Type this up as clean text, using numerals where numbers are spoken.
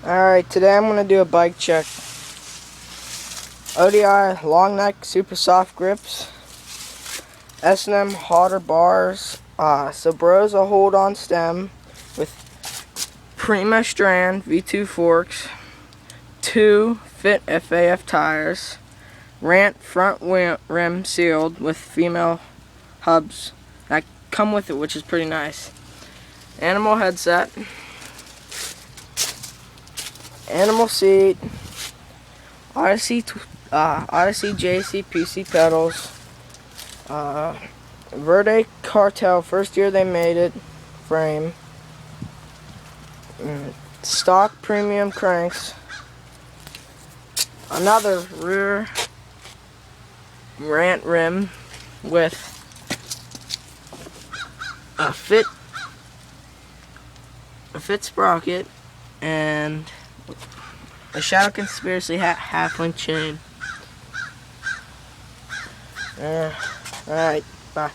Alright, today I'm going to do a bike check. ODI long neck super soft grips, S&M hotter bars, Sabrosa hold on stem with Prima Strand V2 forks, 2 Fit FAF tires, Rant front rim sealed with female hubs that come with it, which is pretty nice. Animal headset, animal seat, Odyssey JC PC pedals, Verde Cartel, first year they made it, frame, stock premium cranks, another rear Rant rim with a fit sprocket and a Shadow Conspiracy half-link chain. Alright, bye.